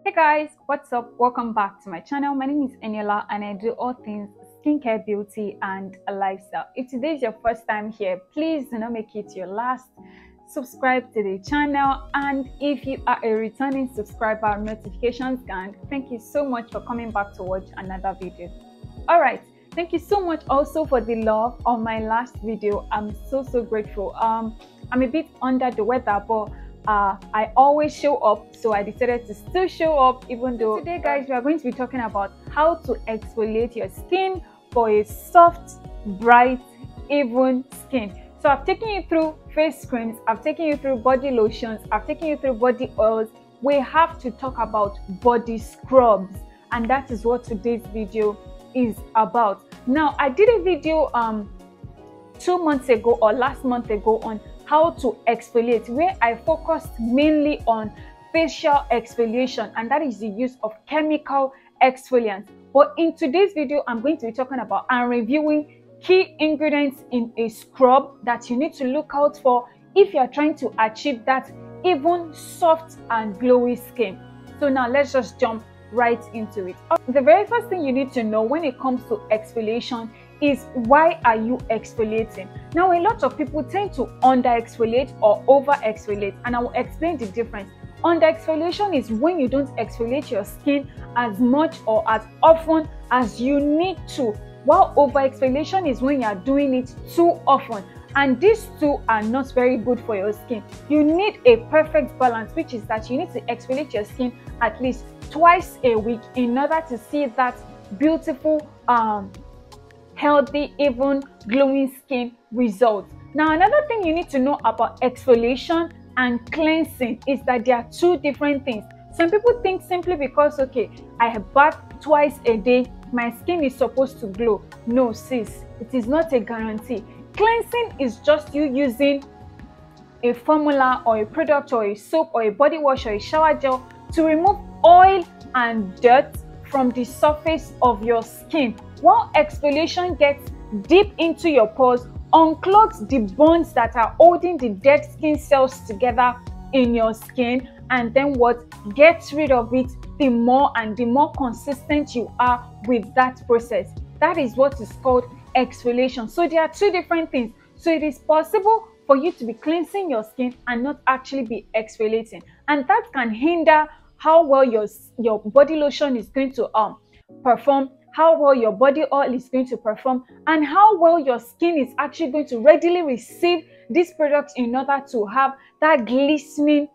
Hey guys, what's up? Welcome back to my channel. My name is Eniola and I do all things skincare, beauty and lifestyle. If today is your first time here, please do not make it your last. Subscribe to the channel, and if you are a returning subscriber, notifications gang, thank you so much for coming back to watch another video. All right, thank you so much also for the love on my last video. I'm so grateful. I'm a bit under the weather, but I always show up, so I decided to still show up even though. Today guys, we are going to be talking about how to exfoliate your skin for a soft, bright, even skin. So I've taken you through face creams, I've taken you through body lotions, I've taken you through body oils. We have to talk about body scrubs, and that is what today's video is about. Now, I did a video 2 months ago or last month ago on how to exfoliate, where I focused mainly on facial exfoliation, and that is the use of chemical exfoliants. But in today's video, I'm going to be talking about and reviewing key ingredients in a scrub that you need to look out for if you are trying to achieve that even soft and glowy skin. So now let's just jump right into it. The very first thing you need to know when it comes to exfoliation is, why are you exfoliating? Now, a lot of people tend to under exfoliate or over exfoliate, and I will explain the difference. Under exfoliation is when you don't exfoliate your skin as much or as often as you need to, while over exfoliation is when you are doing it too often, and these two are not very good for your skin. You need a perfect balance, which is that you need to exfoliate your skin at least twice a week in order to see that beautiful healthy, even glowing skin results. Now, another thing you need to know about exfoliation and cleansing is that there are two different things. Some people think simply because, okay, I have bath twice a day, my skin is supposed to glow. No, sis, it is not a guarantee. Cleansing is just you using a formula or a product or a soap or a body wash or a shower gel to remove oil and dirt from the surface of your skin, while exfoliation gets deep into your pores, unclogs the bonds that are holding the dead skin cells together in your skin, and then what gets rid of it the more consistent you are with that process. That is what is called exfoliation. So there are two different things. So it is possible for you to be cleansing your skin and not actually be exfoliating, and that can hinder how well your body lotion is going to perform, how well your body oil is going to perform, and how well your skin is actually going to readily receive these products in order to have that glistening,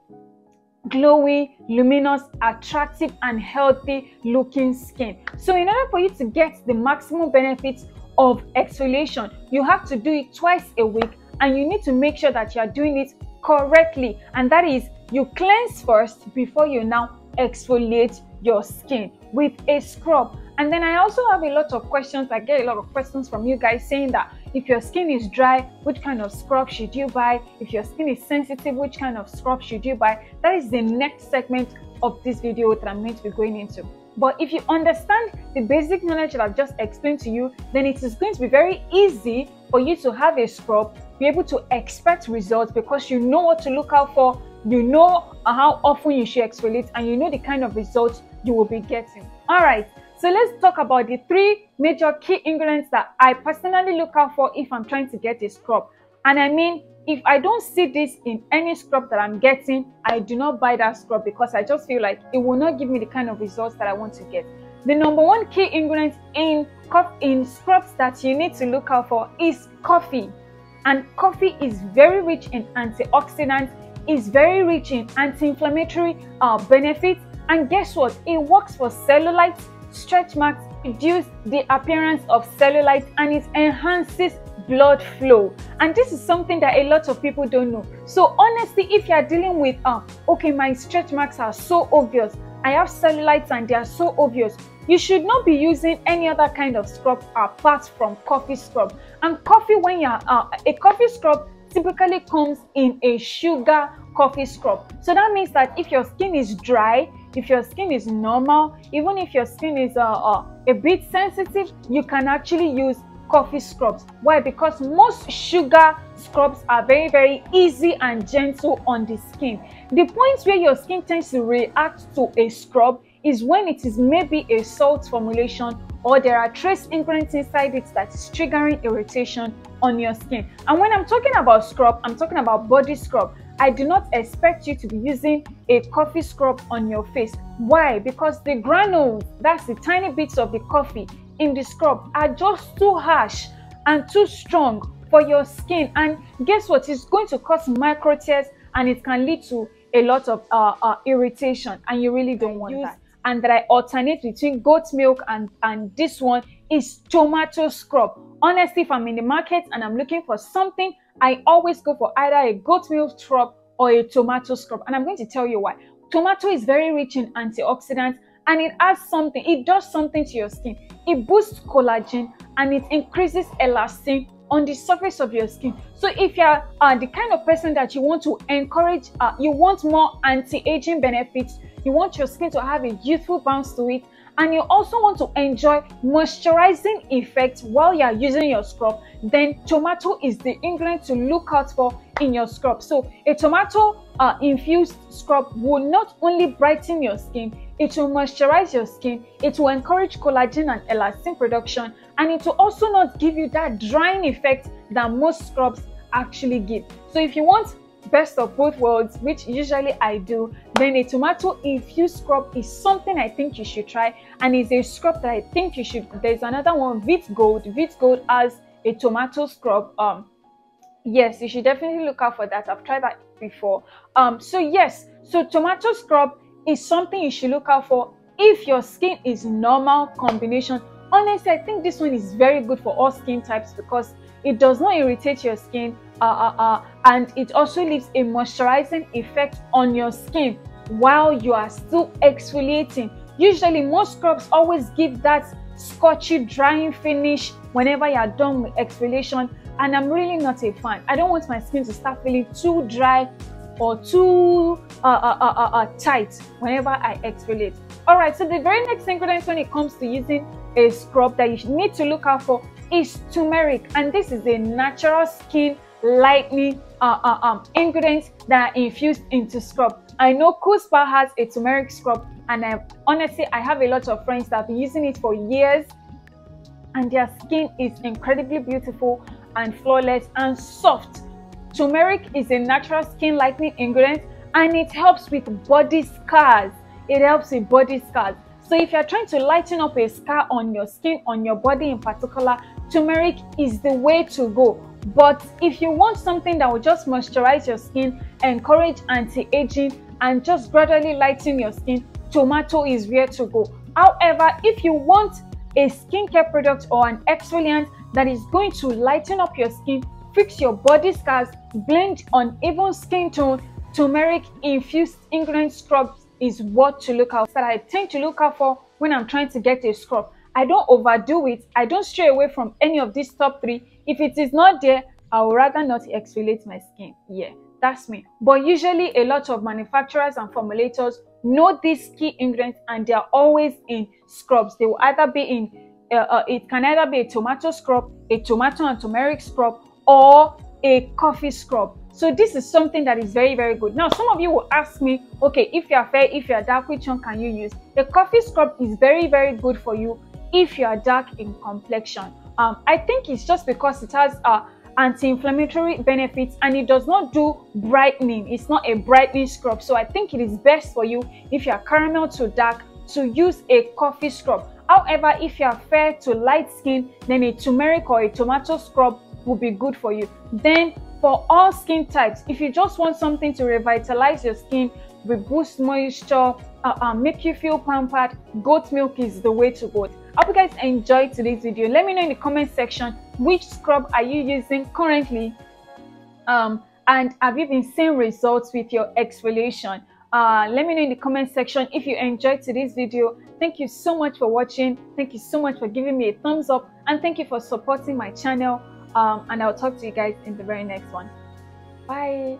glowy, luminous, attractive and healthy looking skin. So in order for you to get the maximum benefits of exfoliation, you have to do it twice a week, and you need to make sure that you are doing it correctly, and that is, you cleanse first before you now exfoliate your skin with a scrub. And then I also have a lot of questions. I get a lot of questions from you guys saying that if your skin is dry, which kind of scrub should you buy? If your skin is sensitive, which kind of scrub should you buy? That is the next segment of this video that I'm going to be going into. But if you understand the basic knowledge that I've just explained to you, then it is going to be very easy for you to have a scrub, be able to expect results, because you know what to look out for, you know how often you should exfoliate, and you know the kind of results you will be getting. All right, so let's talk about the three major key ingredients that I personally look out for if I'm trying to get a scrub. And I mean, if I don't see this in any scrub that I'm getting, I do not buy that scrub, because I just feel like it will not give me the kind of results that I want to get. The number one key ingredient in scrubs that you need to look out for is coffee. And coffee is very rich in antioxidants, is very rich in anti-inflammatory benefits, and guess what? It works for cellulite, stretch marks, reduce the appearance of cellulite, and it enhances blood flow. And this is something that a lot of people don't know. So honestly, if you are dealing with okay, my stretch marks are so obvious, I have cellulites and they are so obvious, you should not be using any other kind of scrub apart from coffee scrub. And coffee, when you're a coffee scrub typically comes in a sugar coffee scrub. So that means that if your skin is dry, if your skin is normal, even if your skin is a bit sensitive, you can actually use coffee scrubs. Why? Because most sugar scrubs are very, very easy and gentle on the skin. The point where your skin tends to react to a scrub is when it is maybe a salt formulation, or there are trace ingredients inside it that is triggering irritation on your skin. And when I'm talking about scrub, I'm talking about body scrub. I do not expect you to be using a coffee scrub on your face. Why? Because the granules, that's the tiny bits of the coffee in the scrub, are just too harsh and too strong for your skin. And guess what? It's going to cause micro tears, and it can lead to a lot of irritation, and you really don't want that. And that I alternate between goat milk and this one is tomato scrub. Honestly, if I'm in the market and I'm looking for something, I always go for either a goat milk scrub or a tomato scrub. And I'm going to tell you why. Tomato is very rich in antioxidants, and it does something to your skin. It boosts collagen and it increases elastin on the surface of your skin. So if you're the kind of person that you want to encourage, you want more anti-aging benefits, you want your skin to have a youthful bounce to it, and you also want to enjoy moisturizing effect while you are using your scrub, then tomato is the ingredient to look out for in your scrub. So a tomato infused scrub will not only brighten your skin, it will moisturize your skin, it will encourage collagen and elastin production, and it will also not give you that drying effect that most scrubs actually give. So if you want best of both worlds, which usually I do, then a tomato infused scrub is something I think you should try, and is a scrub that I think you should. There's another one, Vit Gold. Vit Gold has a tomato scrub. Yes, you should definitely look out for that. I've tried that before. So tomato scrub is something you should look out for if your skin is normal combination. Honestly, I think this one is very good for all skin types because it does not irritate your skin, and it also leaves a moisturizing effect on your skin while you are still exfoliating. Usually, most scrubs always give that scotchy, drying finish whenever you are done with exfoliation, and I'm really not a fan. I don't want my skin to start feeling too dry or too tight whenever I exfoliate. Alright, so the very next ingredient when it comes to using a scrub that you need to look out for is turmeric, and this is a natural skin lightening ingredient that are infused into scrub. I know Cool Spa has a turmeric scrub, and honestly I have a lot of friends that have been using it for years, and their skin is incredibly beautiful and flawless and soft. Turmeric is a natural skin lightening ingredient, and it helps with body scars. It helps with body scars. So if you're trying to lighten up a scar on your skin, on your body in particular, turmeric is the way to go. But if you want something that will just moisturize your skin, encourage anti-aging, and just gradually lighten your skin, tomato is where to go. However, if you want a skincare product or an exfoliant that is going to lighten up your skin, fix your body scars, blend uneven skin tone, turmeric infused ingredient scrubs is what to look out for. That I tend to look out for when I'm trying to get a scrub. I don't overdo it. I don't stray away from any of these top three. If it is not there, I would rather not exfoliate my skin. Yeah, that's me. But usually a lot of manufacturers and formulators know these key ingredients, and they are always in scrubs. They will either be in it can either be a tomato scrub, a tomato and turmeric scrub, or a coffee scrub. So this is something that is very, very good. Now, some of you will ask me, okay, if you are fair, if you are dark, which one can you use? The coffee scrub is very, very good for you if you are dark in complexion. I think it's just because it has anti-inflammatory benefits, and it does not do brightening. It's not a brightening scrub. So I think it is best for you if you are caramel to dark to use a coffee scrub. However, if you are fair to light skin, then a turmeric or a tomato scrub will be good for you. Then for all skin types, if you just want something to revitalize your skin, reboost moisture, make you feel pampered, goat milk is the way to go. I hope you guys enjoyed today's video. Let me know in the comment section which scrub are you using currently, and have you been seeing results with your exfoliation? Let me know in the comment section if you enjoyed today's video. Thank you so much for watching. Thank you so much for giving me a thumbs up, and thank you for supporting my channel. And I'll talk to you guys in the very next one. Bye.